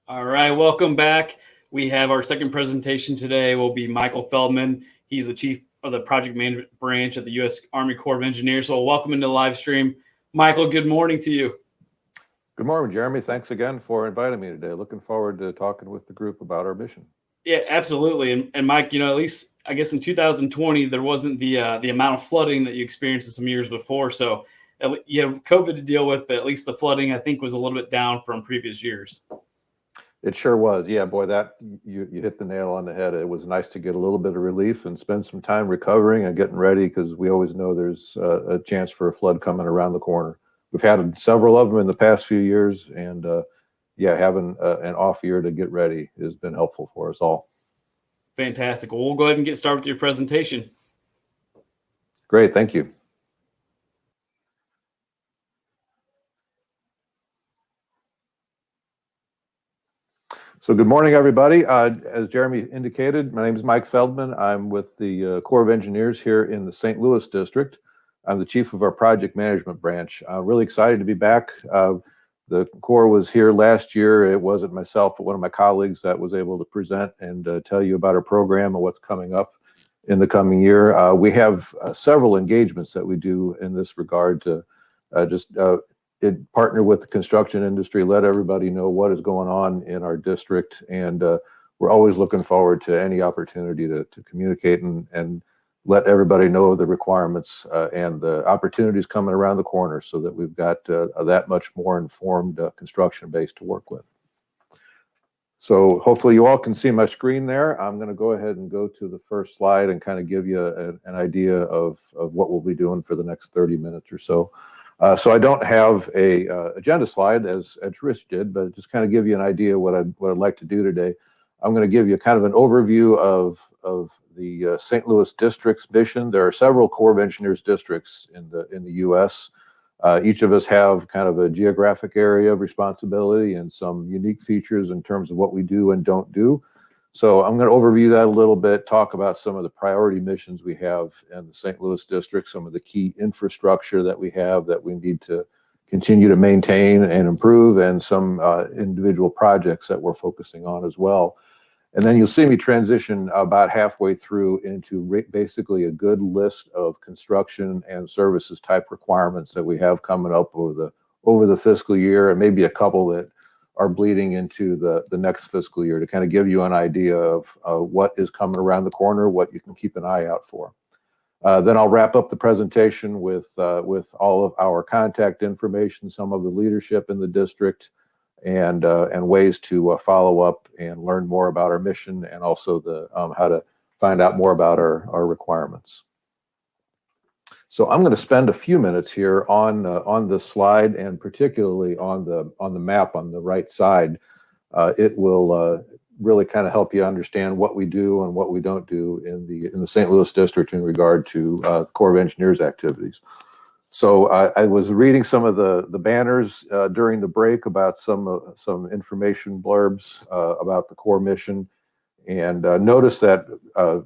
All right, welcome back. We have our second presentation today will be Michael Feldman. He's the chief of the project management branch at the U.S. Army Corps of Engineers. So welcome into the live stream. Michael, good morning to you. Good morning, Jeremy. Thanks again for inviting me today. Looking forward to talking with the group about our mission. Yeah, absolutely. And Mike, at least I guess in 2020 there wasn't the amount of flooding that you experienced in some years before. So you have COVID to deal with, but at least the flooding I think was a little bit down from previous years. It sure was. Yeah, boy, that you hit the nail on the head. It was nice to get a little bit of relief and spend some time recovering and getting ready because we always know there's a chance for a flood coming around the corner. We've had several of them in the past few years, and yeah, having an off year to get ready has been helpful for us all. Fantastic. Well, we'll go ahead and get started with your presentation. Great, thank you. So good morning, everybody. As Jeremy indicated, my name is Mike Feldman. I'm with the Corps of Engineers here in the St. Louis district. I'm the chief of our project management branch. Really excited to be back. The Corps was here last year. It wasn't myself, but one of my colleagues that was able to present and tell you about our program and what's coming up in the coming year. We have several engagements that we do in this regard to partner with the construction industry, let everybody know what is going on in our district, and we're always looking forward to any opportunity to communicate and let everybody know the requirements and the opportunities coming around the corner so that we've got that much more informed construction base to work with. So hopefully you all can see my screen there. I'm going to go ahead and go to the first slide and kind of give you an idea of what we'll be doing for the next 30 minutes or so. So I don't have a agenda slide as Rich did, but just kind of give you an idea what I'd like to do today. I'm going to give you kind of an overview of the St. Louis district's mission. There are several Corps of Engineers districts in the U.S. Each of us have kind of a geographic area of responsibility and some unique features in terms of what we do and don't do. So I'm going to overview that a little bit, talk about some of the priority missions we have in the St. Louis district, some of the key infrastructure that we have that we need to continue to maintain and improve, and some individual projects that we're focusing on as well. And then you'll see me transition about halfway through into basically a good list of construction and services type requirements that we have coming up over the fiscal year, and maybe a couple that are bleeding into the next fiscal year to kind of give you an idea of what is coming around the corner, what you can keep an eye out for. Then I'll wrap up the presentation with all of our contact information, some of the leadership in the district, and ways to follow up and learn more about our mission, and also how to find out more about our requirements. So I'm going to spend a few minutes here on the slide, and particularly on the map on the right side. It will really kind of help you understand what we do and what we don't do in the St. Louis district in regard to Corps of Engineers activities. So I was reading some of the banners during the break about some information blurbs about the Corps mission. And notice that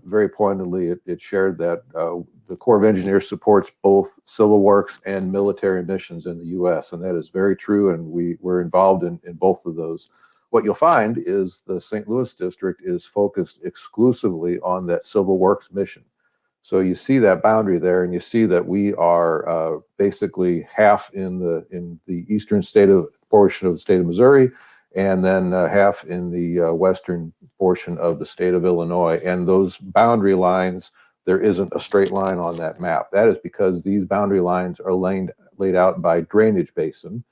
very pointedly, it shared that the Corps of Engineers supports both civil works and military missions in the U.S., and that is very true, and we're involved in both of those. What you'll find is the St. Louis district is focused exclusively on that civil works mission. So you see that boundary there, and you see that we are basically half in the eastern portion of the state of Missouri, and then half in the western portion of the state of Illinois. And those boundary lines, there isn't a straight line on that map. That is because these boundary lines are laid out by drainage basin,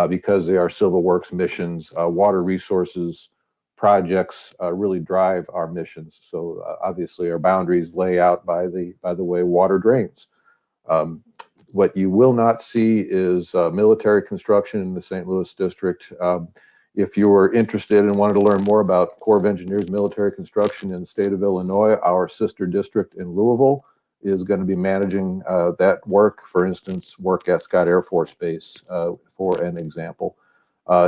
because they are civil works missions. Water resources projects really drive our missions. So obviously our boundaries lay out by the way water drains. What you will not see is military construction in the St. Louis district. If you were interested and wanted to learn more about Corps of Engineers military construction in the state of Illinois, our sister district in Louisville is going to be managing that work. For instance, work at Scott Air Force Base, for an example.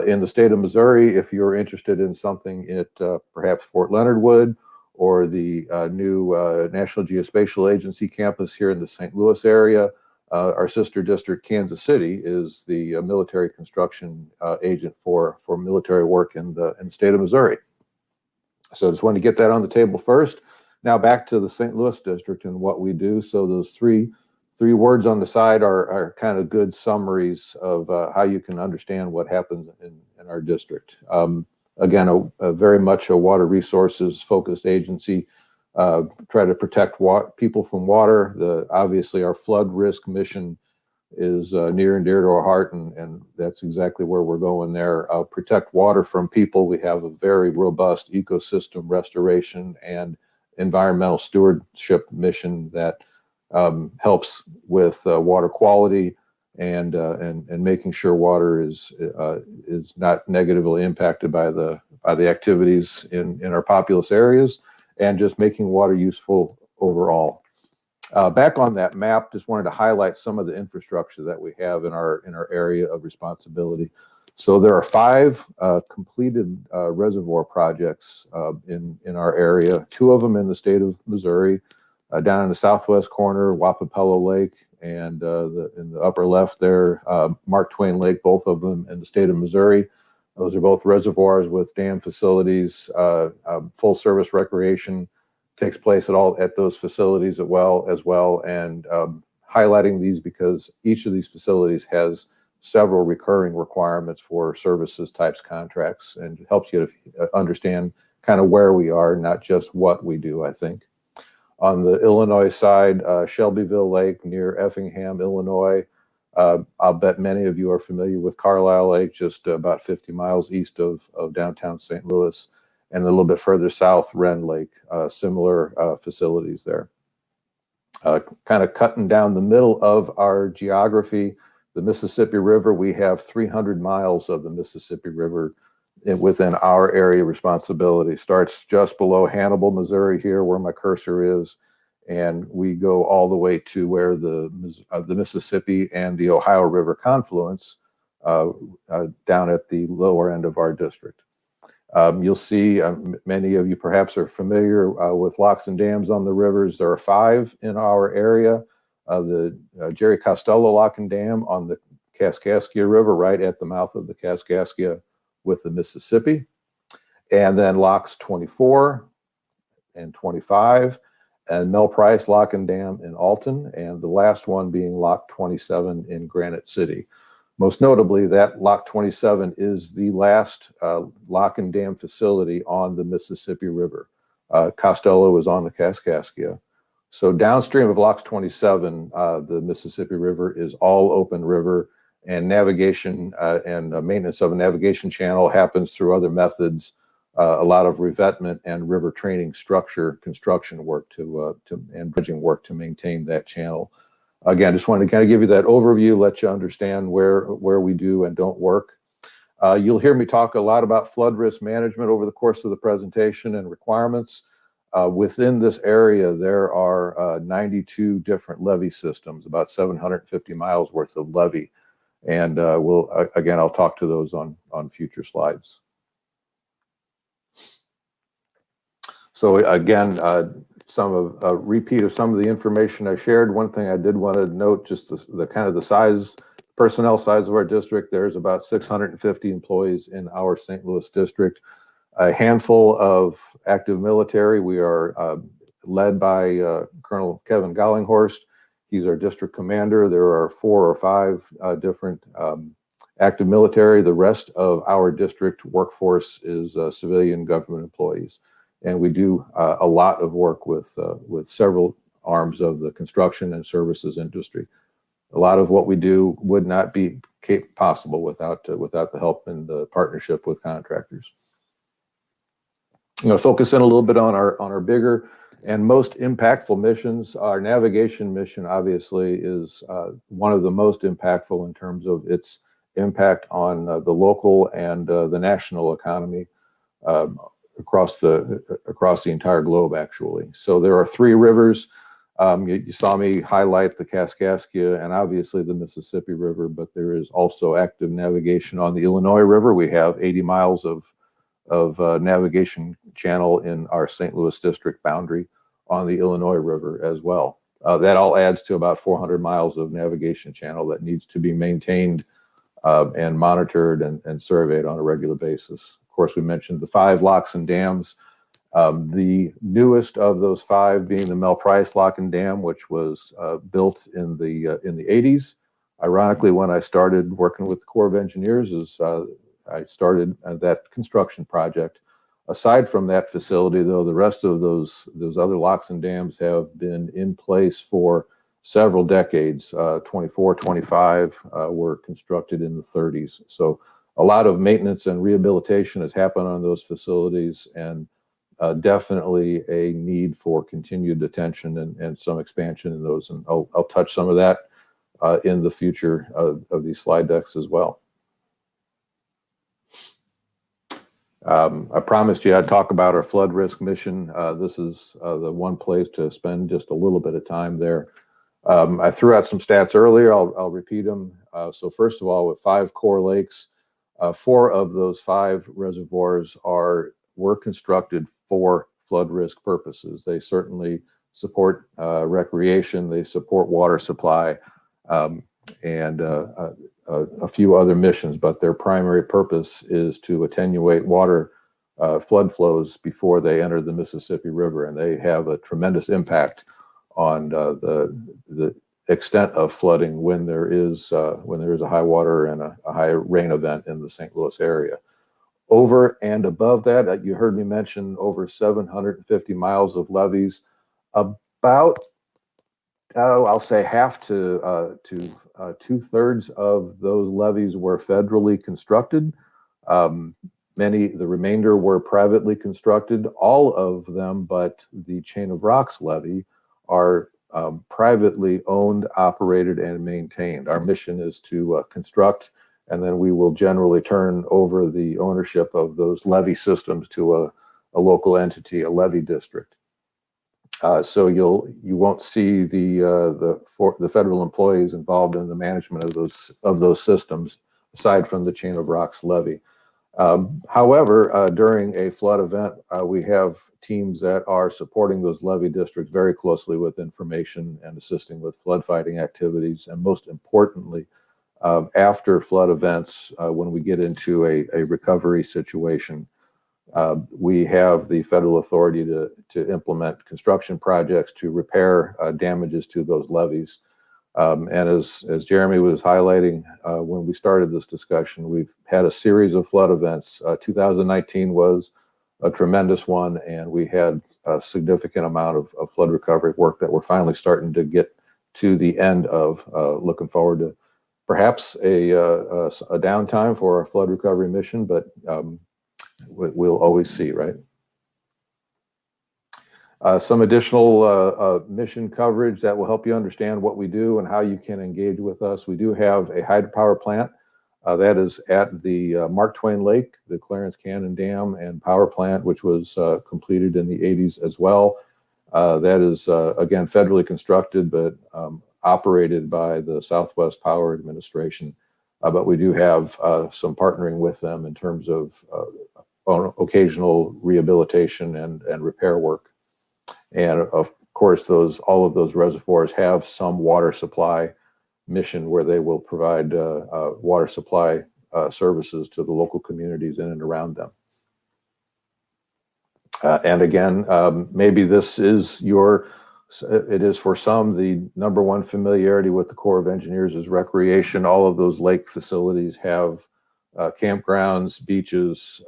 In the state of Missouri, if you're interested in something at perhaps Fort Leonard Wood or the new National Geospatial Agency campus here in the St. Louis area, Our sister district, Kansas City, is the military construction agent for military work in the state of Missouri. So just wanted to get that on the table first. Now back to the St. Louis district and what we do. So those three words on the side are kind of good summaries of how you can understand what happens in our district. Again, a very much a water resources focused agency. Try to protect people from water. Obviously our flood risk mission is near and dear to our heart, and that's exactly where we're going there. Protect water from people. We have a very robust ecosystem restoration and environmental stewardship mission that helps with water quality and making sure water is not negatively impacted by the activities in our populous areas, and just making water useful overall. Back on that map, just wanted to highlight some of the infrastructure that we have in our area of responsibility. So there are 5 completed reservoir projects in our area. 2 of them in the state of Missouri, down in the southwest corner, Wapapello Lake, and in the upper left there, Mark Twain Lake, both of them in the state of Missouri. Those are both reservoirs with dam facilities. Full service recreation takes place at those facilities as well, and highlighting these because each of these facilities has several recurring requirements for services types contracts, and it helps you to understand kind of where we are, not just what we do, I think. On the Illinois side, Shelbyville Lake near Effingham, Illinois. I'll bet many of you are familiar with Carlisle Lake, just about 50 miles east of downtown St. Louis, and a little bit further south, Wren Lake, similar facilities there. Kind of cutting down the middle of our geography, the Mississippi River. We have 300 miles of the Mississippi River within our area of responsibility. Starts just below Hannibal, Missouri here, where my cursor is, and we go all the way to where the Mississippi and the Ohio River confluence down at the lower end of our district. You'll see many of you perhaps are familiar with locks and dams on the rivers. There are 5 in our area. The Jerry Costello Lock and Dam on the Kaskaskia River, right at the mouth of the Kaskaskia with the Mississippi. And then locks 24 and 25, and Mel Price Lock and Dam in Alton, and the last one being Lock 27 in Granite City. Most notably, that Lock 27 is the last lock and dam facility on the Mississippi River. Costello is on the Kaskaskia. So downstream of Lock 27, the Mississippi River is all open river, and navigation and maintenance of a navigation channel happens through other methods. A lot of revetment and river training structure construction work and bridging work to maintain that channel. Again, just wanted to kind of give you that overview, let you understand where we do and don't work. You'll hear me talk a lot about flood risk management over the course of the presentation and requirements. Within this area, there are 92 different levee systems, about 750 miles worth of levee. And I'll talk to those on future slides. So again, a repeat of some of the information I shared. One thing I did want to note, just the kind of the size, personnel size of our district. There's about 650 employees in our St. Louis district. A handful of active military. We are led by Colonel Kevin Gollinghorst. He's our district commander. There are 4 or 5 different active military. The rest of our district workforce is civilian government employees. And we do a lot of work with several arms of the construction and services industry. A lot of what we do would not be possible without the help and the partnership with contractors. I'm going to focus in a little bit on our bigger and most impactful missions. Our navigation mission obviously is one of the most impactful in terms of its impact on the local and the national economy across the entire globe, actually. So there are 3 rivers. You saw me highlight the Kaskaskia and obviously the Mississippi River, but there is also active navigation on the Illinois River. We have 80 miles of navigation channel in our St. Louis district boundary on the Illinois River as well. That all adds to about 400 miles of navigation channel that needs to be maintained and monitored and surveyed on a regular basis. Of course, we mentioned the 5 locks and dams. The newest of those 5 being the Mel Price Lock and Dam, which was built in the 80s. Ironically, when I started working with the Corps of Engineers, I started that construction project. Aside from that facility, though, the rest of those other locks and dams have been in place for several decades. 24, 25 were constructed in the 30s. So a lot of maintenance and rehabilitation has happened on those facilities, and definitely a need for continued attention and some expansion in those. And I'll touch some of that in the future of these slide decks as well. I promised you I'd talk about our flood risk mission. This is the one place to spend just a little bit of time there. I threw out some stats earlier. I'll repeat them. So first of all, with 5 core lakes, 4 of those 5 reservoirs were constructed for flood risk purposes. They certainly support recreation, they support water supply, and a few other missions, but their primary purpose is to attenuate water flood flows before they enter the Mississippi River, and they have a tremendous impact on the extent of flooding when there is a high water and a high rain event in the St. Louis area. Over and above that, you heard me mention over 750 miles of levees. About I'll say half to 2/3 of those levees were federally constructed. The remainder were privately constructed. All of them, but the Chain of Rocks levee, are privately owned, operated, and maintained. Our mission is to construct, and then we will generally turn over the ownership of those levee systems to a local entity, a levee district. So you won't see the federal employees involved in the management of those systems, aside from the Chain of Rocks levee. However, during a flood event, we have teams that are supporting those levee districts very closely with information and assisting with flood fighting activities. And most importantly, after flood events, when we get into a recovery situation, we have the federal authority to implement construction projects to repair damages to those levees. And as Jeremy was highlighting when we started this discussion, we've had a series of flood events. 2019 was a tremendous one, and we had a significant amount of flood recovery work that we're finally starting to get to the end of. Looking forward to perhaps a downtime for our flood recovery mission, but we'll always see, right? Some additional mission coverage that will help you understand what we do and how you can engage with us. We do have a hydropower plant that is at the Mark Twain Lake, the Clarence Cannon Dam and Power Plant, which was completed in the 80s as well. That is, again, federally constructed, but operated by the Southwest Power Administration. But we do have some partnering with them in terms of occasional rehabilitation and repair work. And of course, all of those reservoirs have some water supply mission where they will provide water supply services to the local communities in and around them. And again, maybe this is it is for some the number one familiarity with the Corps of Engineers is recreation. All of those lake facilities have campgrounds, beaches,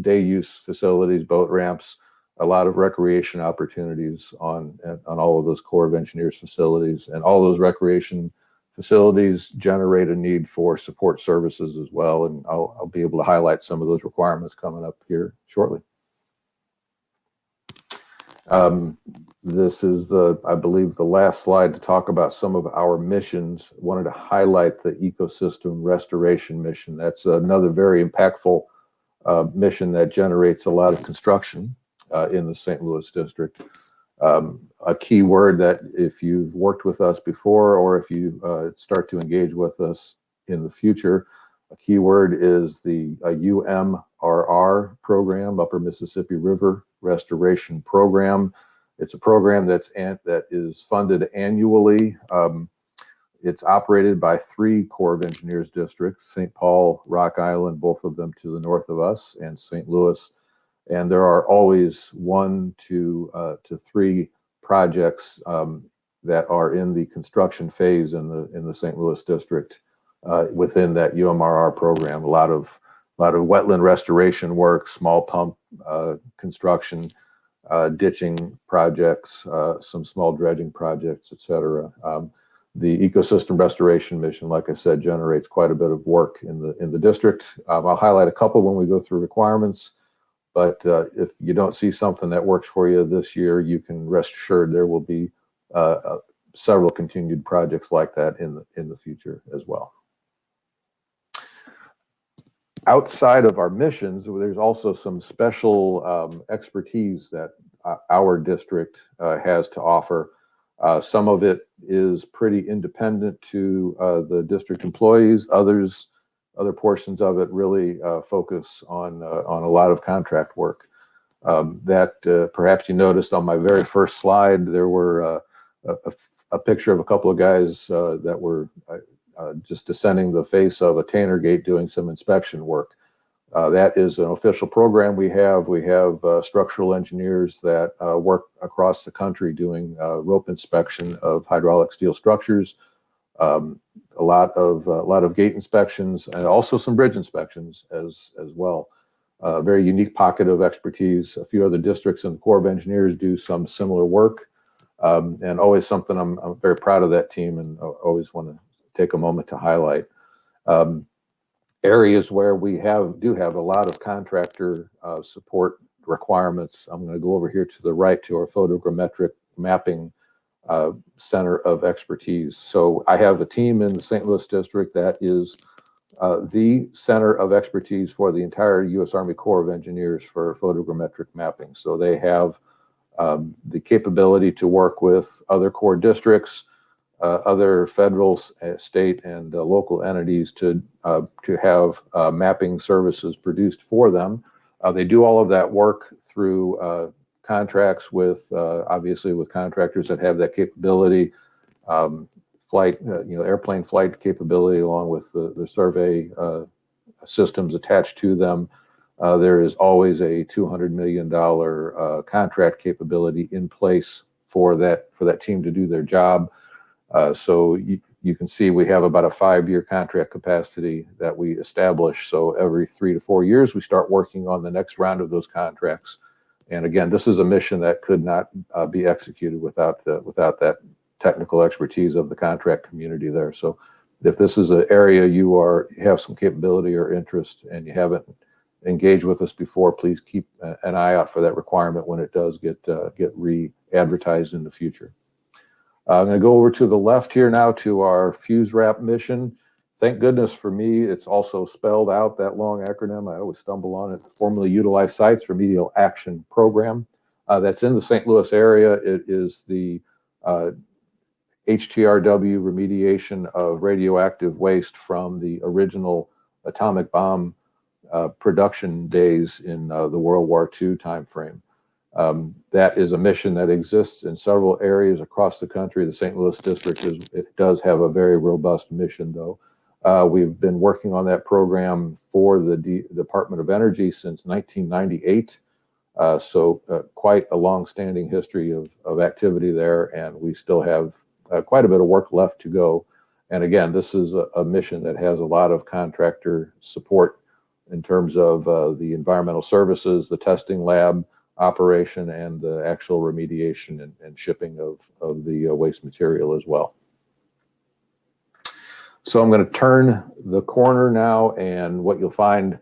day use facilities, boat ramps, a lot of recreation opportunities on all of those Corps of Engineers facilities. And all those recreation facilities generate a need for support services as well. And I'll be able to highlight some of those requirements coming up here shortly. This is I believe, the last slide to talk about some of our missions. Wanted to highlight the ecosystem restoration mission. That's another very impactful mission that generates a lot of construction in the St. Louis district. A key word that if you've worked with us before, or if you start to engage with us in the future, a key word is the UMRR program, Upper Mississippi River Restoration Program. It's a program that is funded annually. It's operated by 3 Corps of Engineers districts: St. Paul, Rock Island, both of them to the north of us, and St. Louis. And there are always 1 to 3 projects that are in the construction phase in the St. Louis district within that UMRR program. A lot of wetland restoration work, small pump construction, ditching projects, some small dredging projects, etc. The ecosystem restoration mission, like I said, generates quite a bit of work in the district. I'll highlight a couple when we go through requirements, but if you don't see something that works for you this year, you can rest assured there will be several continued projects like that in the future as well. Outside of our missions, there's also some special expertise that our district has to offer. Some of it is pretty independent to the district employees. Other portions of it really focus on a lot of contract work. That perhaps you noticed on my very first slide, there were a picture of a couple of guys that were just descending the face of a Tanner Gate doing some inspection work. That is an official program we have. We have structural engineers that work across the country doing rope inspection of hydraulic steel structures, a lot of gate inspections, and also some bridge inspections as well. A very unique pocket of expertise. A few other districts in the Corps of Engineers do some similar work, and always something I'm very proud of that team, and always want to take a moment to highlight. Areas where we do have a lot of contractor support requirements. I'm going to go over here to the right to our photogrammetric mapping center of expertise. So I have a team in the St. Louis district that is the center of expertise for the entire U.S. Army Corps of Engineers for photogrammetric mapping. So they have the capability to work with other Corps districts, other federal, state, and local entities to have mapping services produced for them. They do all of that work through contracts with, obviously, with contractors that have that capability, flight, airplane flight capability, along with the survey systems attached to them. There is always a $200 million contract capability in place for that team to do their job. So you can see we have about a 5-year contract capacity that we establish. So every 3 to 4 years, we start working on the next round of those contracts. And again, this is a mission that could not be executed without that technical expertise of the contract community there. So if this is an area you have some capability or interest and you haven't engaged with us before, please keep an eye out for that requirement when it does get re-advertised in the future. I'm going to go over to the left here now to our fuse wrap mission. Thank goodness for me, it's also spelled out, that long acronym. I always stumble on it. Formally Utilized Sites Remedial Action Program. That's in the St. Louis area. It is the HTRW remediation of radioactive waste from the original atomic bomb production days in the World War II timeframe. That is a mission that exists in several areas across the country. The St. Louis district it does have a very robust mission, though. We've been working on that program for the Department of Energy since 1998. So quite a long-standing history of activity there, and we still have quite a bit of work left to go. And again, this is a mission that has a lot of contractor support in terms of the environmental services, the testing lab operation, and the actual remediation and shipping of the waste material as well. So I'm going to turn the corner now, and what you'll find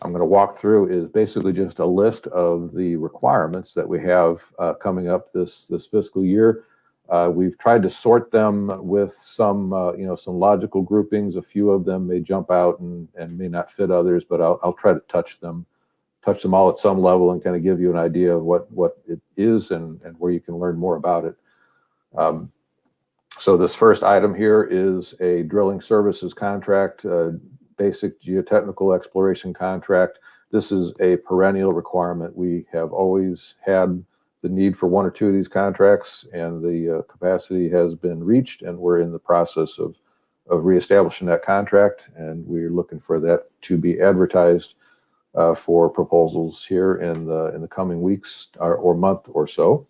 I'm going to walk through is basically just a list of the requirements that we have coming up this fiscal year. We've tried to sort them with some some logical groupings. A few of them may jump out and may not fit others, but I'll try to touch them all at some level and kind of give you an idea of what it is and where you can learn more about it. So this first item here is a drilling services contract, basic geotechnical exploration contract. This is a perennial requirement. We have always had the need for one or two of these contracts, and the capacity has been reached, and we're in the process of reestablishing that contract, and we're looking for that to be advertised for proposals here in the coming weeks or month or so.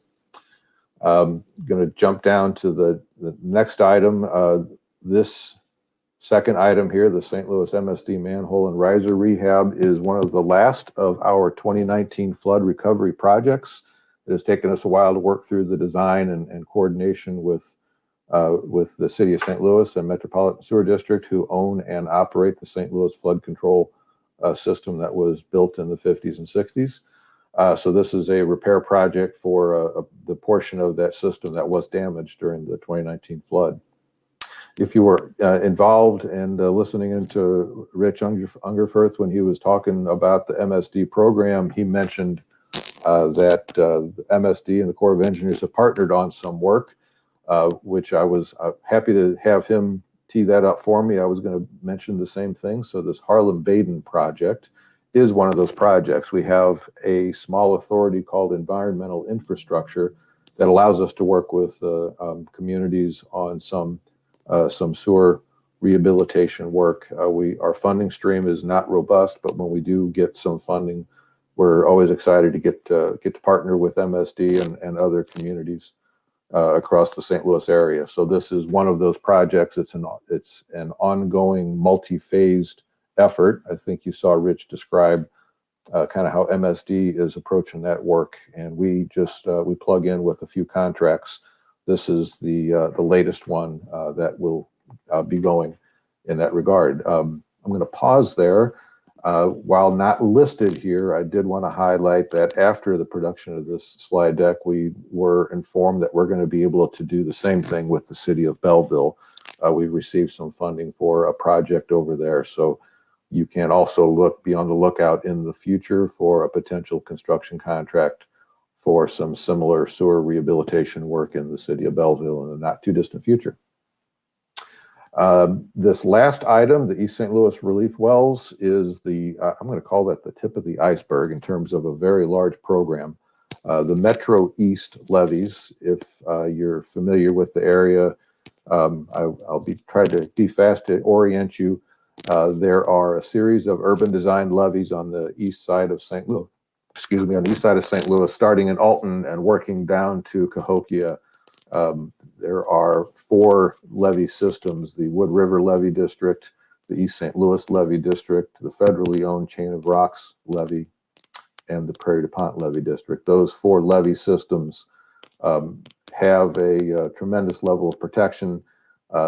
Going to jump down to the next item. This second item here, the St. Louis MSD manhole and riser rehab, is one of the last of our 2019 flood recovery projects. It has taken us a while to work through the design and coordination with the City of St. Louis and Metropolitan Sewer District, who own and operate the St. Louis flood control system that was built in the 50s and 60s. So this is a repair project for the portion of that system that was damaged during the 2019 flood. If you were involved and listening into Rich Ungerfirth when he was talking about the MSD program, he mentioned that the MSD and the Corps of Engineers have partnered on some work, which I was happy to have him tee that up for me. I was going to mention the same thing. So this Harlem-Baden project is one of those projects. We have a small authority called Environmental Infrastructure that allows us to work with communities on some sewer rehabilitation work. Our funding stream is not robust, but when we do get some funding, we're always excited to get to partner with MSD and other communities across the St. Louis area. So this is one of those projects. It's an ongoing, multi-phased effort. I think you saw Rich describe kind of how MSD is approaching that work, and we plug in with a few contracts. This is the latest one that will be going in that regard. I'm going to pause there. While not listed here, I did want to highlight that after the production of this slide deck, we were informed that we're going to be able to do the same thing with the City of Belleville. We received some funding for a project over there, so you can also be on the lookout in the future for a potential construction contract for some similar sewer rehabilitation work in the City of Belleville in the not too distant future. This last item, the East St. Louis relief wells, is I'm going to call that the tip of the iceberg in terms of a very large program. The Metro East levees, if you're familiar with the area, I'll try to be fast to orient you. There are a series of urban design levees on the east side of St. Louis, on the east side of St. Louis, starting in Alton and working down to Cahokia. There are 4 levee systems: the Wood River Levee District, the East St. Louis Levee District, the federally owned Chain of Rocks Levee, and the Prairie du Pont Levee District. Those 4 levee systems have a tremendous level of protection.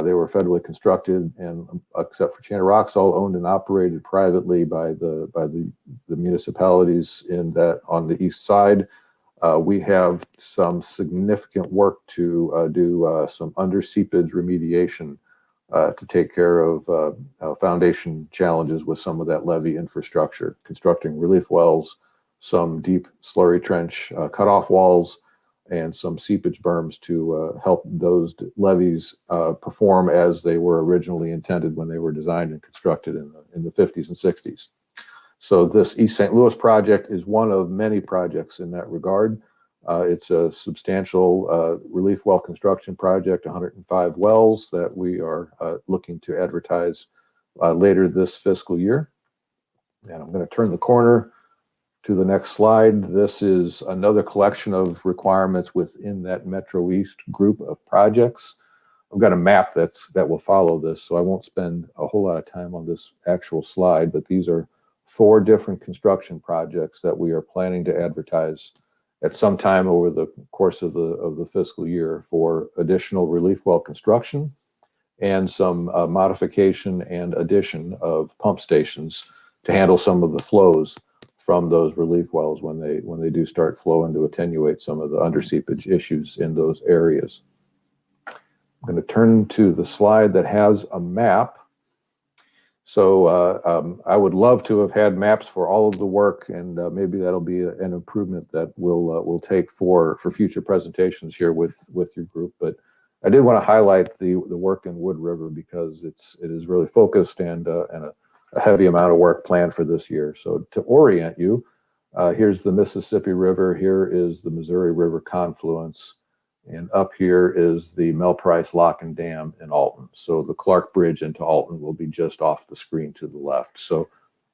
They were federally constructed, and except for Chain of Rocks, all owned and operated privately by the municipalities on the east side. We have some significant work to do, some under seepage remediation to take care of foundation challenges with some of that levee infrastructure, constructing relief wells, some deep slurry trench cutoff walls, and some seepage berms to help those levees perform as they were originally intended when they were designed and constructed in the 50s and 60s. So this East St. Louis project is one of many projects in that regard. It's a substantial relief well construction project, 105 wells that we are looking to advertise later this fiscal year. And I'm going to turn the corner to the next slide. This is another collection of requirements within that Metro East group of projects. I've got a map that will follow this, so I won't spend a whole lot of time on this actual slide, but these are 4 different construction projects that we are planning to advertise at some time over the course of the fiscal year for additional relief well construction and some modification and addition of pump stations to handle some of the flows from those relief wells when they do start flowing, to attenuate some of the under seepage issues in those areas. I'm going to turn to the slide that has a map. So I would love to have had maps for all of the work, and maybe that'll be an improvement that we'll take for future presentations here with your group. But I did want to highlight the work in Wood River because it is really focused and a heavy amount of work planned for this year. So to orient you, Here's the Mississippi River. Here is the Missouri River confluence. And up here is the Mel Price Lock and Dam in Alton. So the Clark Bridge into Alton will be just off the screen to the left. So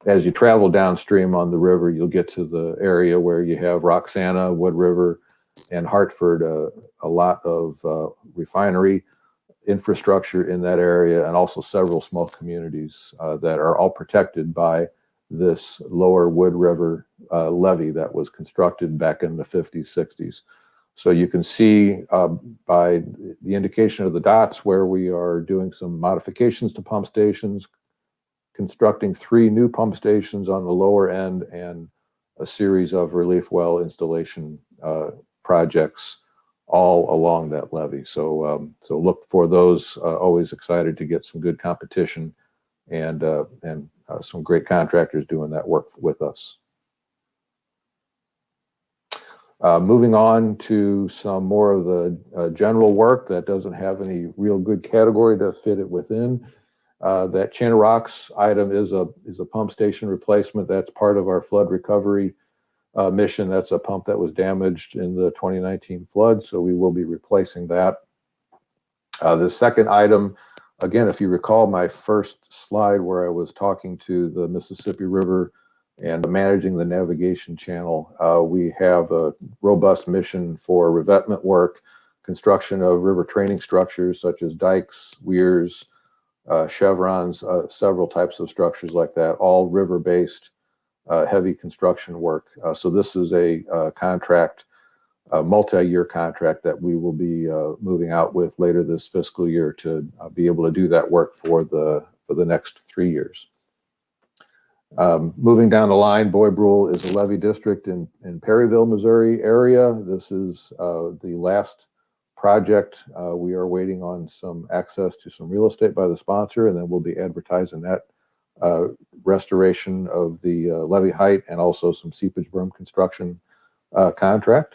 as you travel downstream on the river, you'll get to the area where you have Roxana, Wood River, and Hartford, a lot of refinery infrastructure in that area, and also several small communities that are all protected by this lower Wood River levee that was constructed back in the 50s, 60s. So you can see by the indication of the dots where we are doing some modifications to pump stations, constructing 3 new pump stations on the lower end, and a series of relief well installation projects all along that levee. So so look for those. Always excited to get some good competition and some great contractors doing that work with us. Moving on to some more of the general work that doesn't have any real good category to fit it within. That Chain of Rocks item is a pump station replacement. That's part of our flood recovery mission. That's a pump that was damaged in the 2019 flood, so we will be replacing that. The second item, again, if you recall my first slide where I was talking to the Mississippi River and managing the navigation channel, we have a robust mission for revetment work, construction of river training structures such as dikes, weirs, chevrons, several types of structures like that, all river-based heavy construction work. So this is a contract, a multi-year contract that we will be moving out with later this fiscal year to be able to do that work for the next 3 years. Moving down the line, Boy Brule is a levee district in Perryville, Missouri area. This is the last project. We are waiting on some access to some real estate by the sponsor, and then we'll be advertising that restoration of the levee height and also some seepage berm construction contract.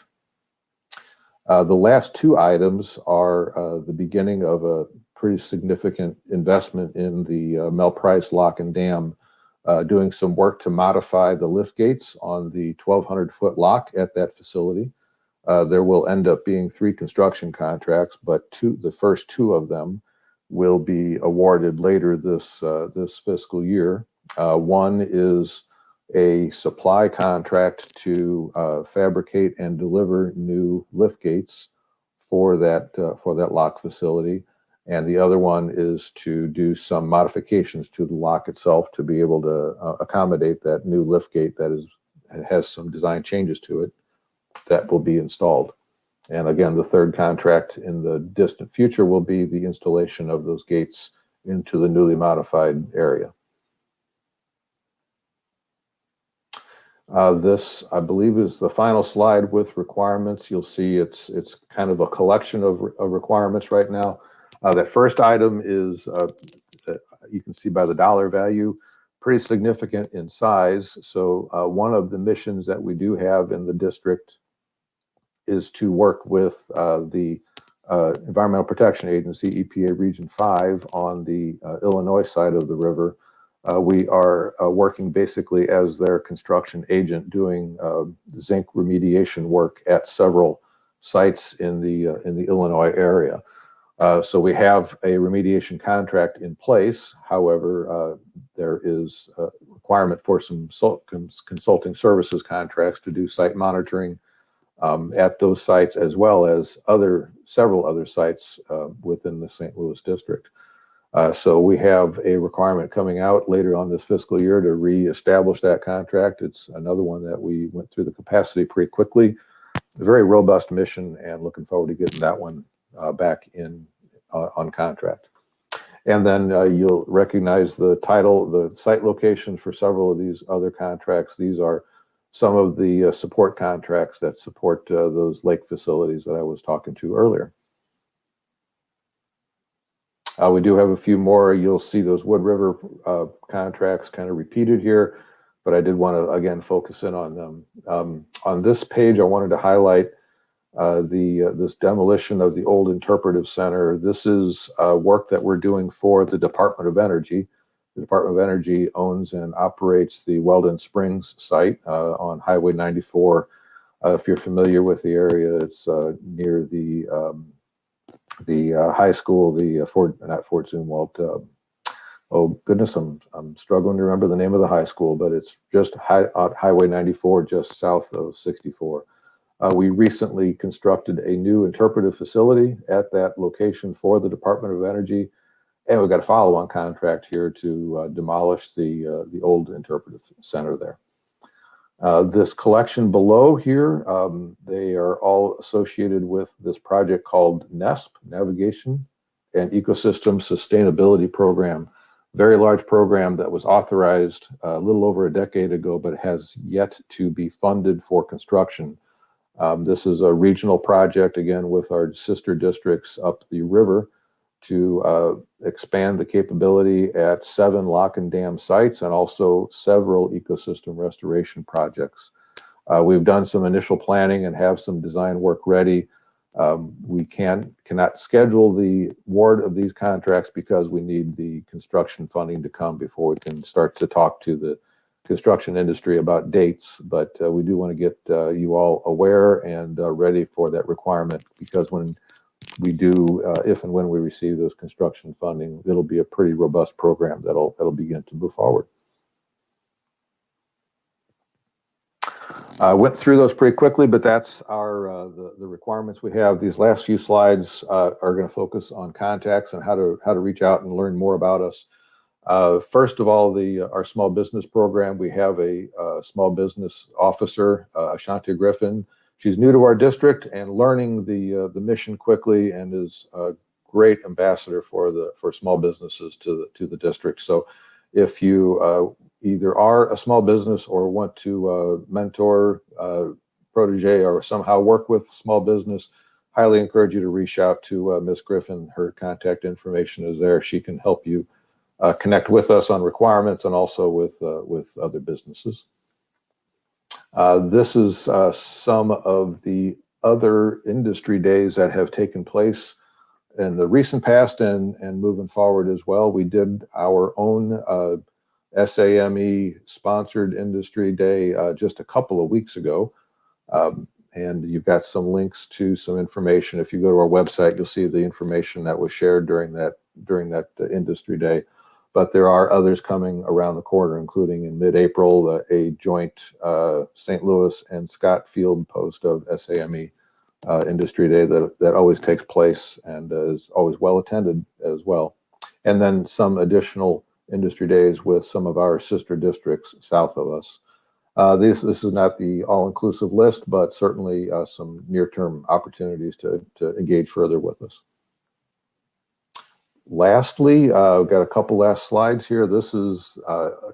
The last 2 items are the beginning of a pretty significant investment in the Mel Price Lock and Dam, doing some work to modify the lift gates on the 1,200-foot lock at that facility. There will end up being 3 construction contracts, but the first 2 of them will be awarded later this fiscal year. One is a supply contract to fabricate and deliver new lift gates for that lock facility, and the other one is to do some modifications to the lock itself to be able to accommodate that new lift gate that has some design changes to it that will be installed. And again, the third contract in the distant future will be the installation of those gates into the newly modified area. This, I believe, is the final slide with requirements. You'll see it's kind of a collection of requirements right now. That first item is, you can see by the dollar value, pretty significant in size. So one of the missions that we do have in the district is to work with the Environmental Protection Agency, EPA Region 5, on the Illinois side of the river. We are working basically as their construction agent, doing zinc remediation work at several sites in the Illinois area. So we have a remediation contract in place. However, there is a requirement for some consulting services contracts to do site monitoring at those sites, as well as several other sites within the St. Louis district. So we have a requirement coming out later on this fiscal year to reestablish that contract. It's another one that we went through the capacity pretty quickly. A very robust mission, and looking forward to getting that one back in on contract. And then you'll recognize the title, the site location for several of these other contracts. These are some of the support contracts that support those lake facilities that I was talking to earlier. We do have a few more. You'll see those Wood River contracts kind of repeated here, but I did want to, again, focus in on them. On this page, I wanted to highlight this demolition of the old interpretive center. This is work that we're doing for the Department of Energy. The Department of Energy owns and operates the Weldon Springs site on Highway 94. If you're familiar with the area, it's near the high school, the not Fort Zumwalt. Oh goodness, I'm struggling to remember the name of the high school, but it's just on Highway 94, just south of 64. We recently constructed a new interpretive facility at that location for the Department of Energy, and we've got a follow-on contract here to demolish the old interpretive center there. This collection below here, they are all associated with this project called NESP, Navigation and Ecosystem Sustainability Program. Very large program that was authorized a little over a decade ago, but has yet to be funded for construction. This is a regional project, again, with our sister districts up the river to expand the capability at 7 lock and dam sites and also several ecosystem restoration projects. We've done some initial planning and have some design work ready. We cannot schedule the award of these contracts because we need the construction funding to come before we can start to talk to the construction industry about dates. But we do want to get you all aware and ready for that requirement, because when we do, if and when we receive those construction funding, it'll be a pretty robust program that'll begin to move forward. I went through those pretty quickly, but that's our the requirements we have. These last few slides are going to focus on contacts and how to reach out and learn more about us. First of all, our small business program. We have a small business officer, Ashanti Griffin. She's new to our district and learning the mission quickly, and is a great ambassador for small businesses to the district. So, if you either are a small business or want to mentor, protege, or somehow work with small business, highly encourage you to reach out to Ms. Griffin. Her contact information is there. She can help you connect with us on requirements and also with other businesses. This is some of the other industry days that have taken place in the recent past and moving forward as well. We did our own SAME sponsored industry day just a couple of weeks ago. And you've got some links to some information. If you go to our website, you'll see the information that was shared during that industry day. But there are others coming around the corner, including in mid-April, a joint St. Louis and Scott Field post of SAME Industry Day that always takes place and is always well attended as well. And then some additional industry days with some of our sister districts south of us. This is not the all-inclusive list, but certainly some near-term opportunities to engage further with us. Lastly, I've got a couple last slides here. This is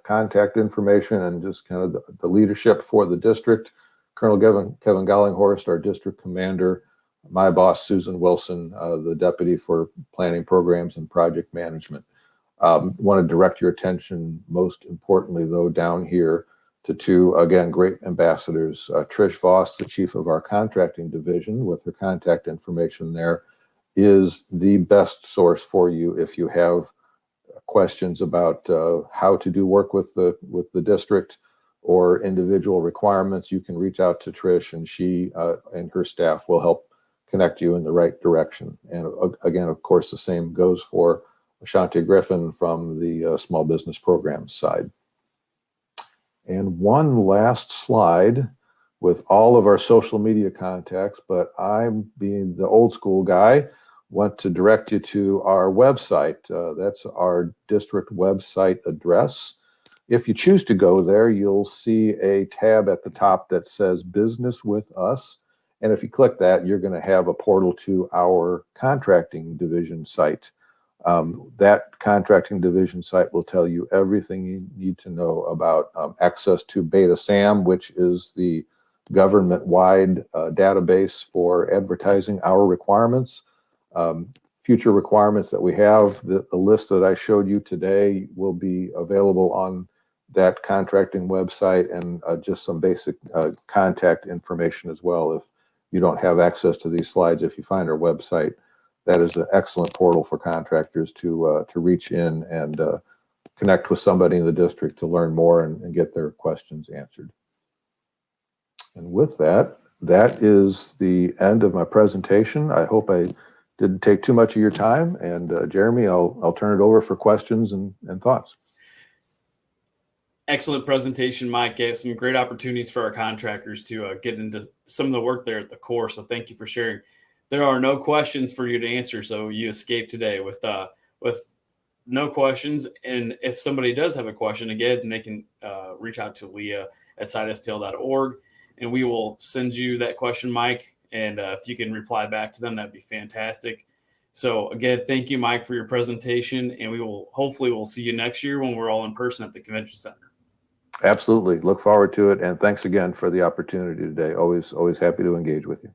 contact information and just kind of the leadership for the district. Colonel Kevin Gollinghorst, our district commander, my boss, Susan Wilson, the deputy for planning programs and project management. Want to direct your attention, most importantly, though, down here to two, again, great ambassadors. Trish Voss, the chief of our contracting division, with her contact information there, is the best source for you if you have questions about how to do work with the district or individual requirements. You can reach out to Trish, and she and her staff will help connect you in the right direction. And again, of course, the same goes for Ashanti Griffin from the small business programs side. And one last slide with all of our social media contacts, but I'm, being the old school guy, want to direct you to our website. That's our district website address. If you choose to go there, you'll see a tab at the top that says Business with Us. And if you click that, you're going to have a portal to our contracting division site. That contracting division site will tell you everything you need to know about access to Beta SAM, which is the government-wide database for advertising our requirements. Future requirements that we have, the list that I showed you today will be available on that contracting website, and just some basic contact information as well. If you don't have access to these slides, if you find our website, that is an excellent portal for contractors to reach in and connect with somebody in the district to learn more and get their questions answered. And with that, that is the end of my presentation. I hope I didn't take too much of your time. And Jeremy, I'll turn it over for questions and thoughts. Excellent presentation, Mike. Gave some great opportunities for our contractors to get into some of the work there at the core. So thank you for sharing. There are no questions for you to answer, so you escaped today with no questions. And if somebody does have a question, again, they can reach out to Leah at sidestl.org, and we will send you that question, Mike. And if you can reply back to them, that'd be fantastic. So again, thank you, Mike, for your presentation, and hopefully we'll see you next year when we're all in person at the convention center. Absolutely. Look forward to it. And thanks again for the opportunity today. Always happy to engage with you.